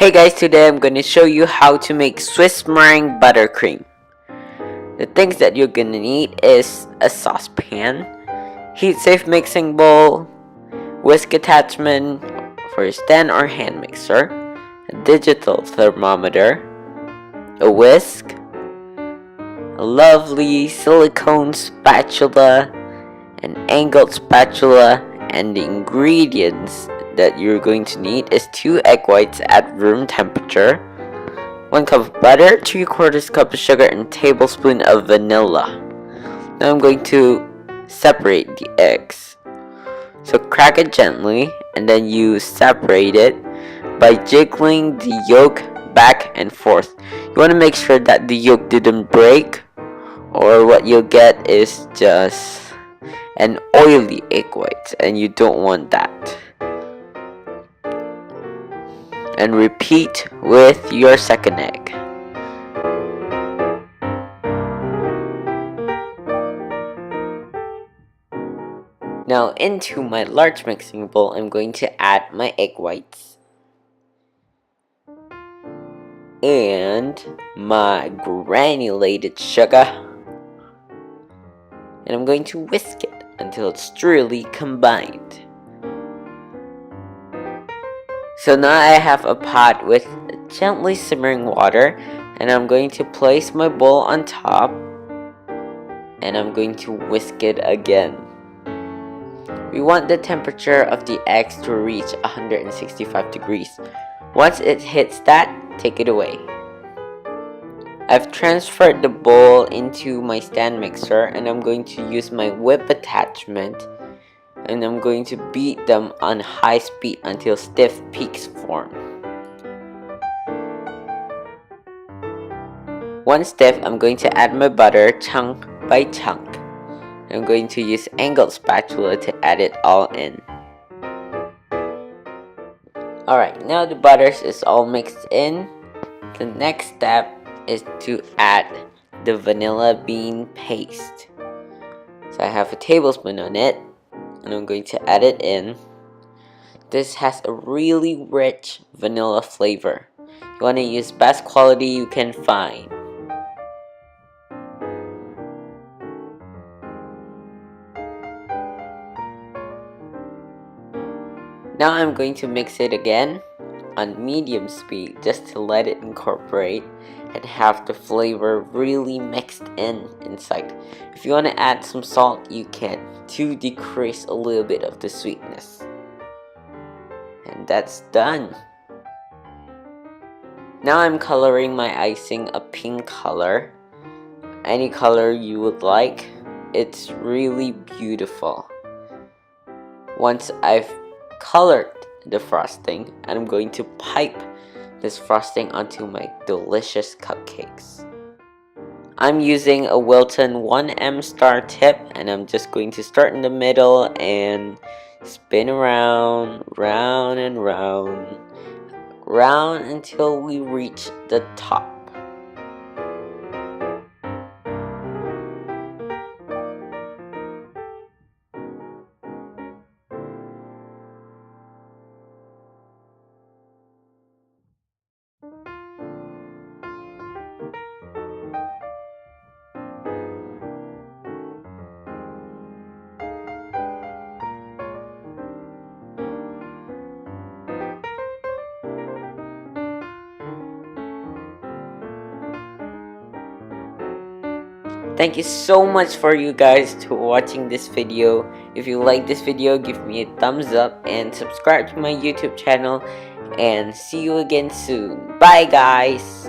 Hey guys, today I'm going to show you how to make Swiss meringue buttercream. The things that you're going to need is a saucepan, heat-safe mixing bowl, whisk attachment for your stand or hand mixer, a digital thermometer, a whisk, a lovely silicone spatula, an angled spatula, and the ingredients that you're going to need is 2 egg whites at room temperature, 1 cup of butter, 3/4 cup of sugar, and a tablespoon of vanilla. Now I'm going to separate the eggs. So crack it gently and then you separate it by jiggling the yolk back and forth. You want to make sure that the yolk didn't break, or what you'll get is just an oily egg white, and you don't want that. And repeat with your second egg. Now into my large mixing bowl, I'm going to add my egg whites and my granulated sugar, and I'm going to whisk it until it's thoroughly combined. So now I have a pot with gently simmering water, and I'm going to place my bowl on top and I'm going to whisk it again. We want the temperature of the eggs to reach 165 degrees. Once it hits that, take it away. I've transferred the bowl into my stand mixer, and I'm going to use my whip attachment, and I'm going to beat them on high speed until stiff peaks form. Once stiff, I'm going to add my butter chunk by chunk. I'm going to use angled spatula to add it all in. Alright, now the butter is all mixed in. The next step is to add the vanilla bean paste. So I have a tablespoon on it, and I'm going to add it in. This has a really rich vanilla flavor. You want to use best quality you can find. Now I'm going to mix it again on medium speed just to let it incorporate and have the flavor really mixed inside. If you want to add some salt, you can, to decrease a little bit of the sweetness. And that's done. Now I'm coloring my icing a pink color. Any color you would like. It's really beautiful. Once I've colored the frosting, and I'm going to pipe this frosting onto my delicious cupcakes. I'm using a Wilton 1M star tip, and I'm just going to start in the middle and spin around, round and round, round until we reach the top. Thank you so much for you guys to watching this video. If you like this video, give me a thumbs up and subscribe to my YouTube channel, and see you again soon. Bye guys!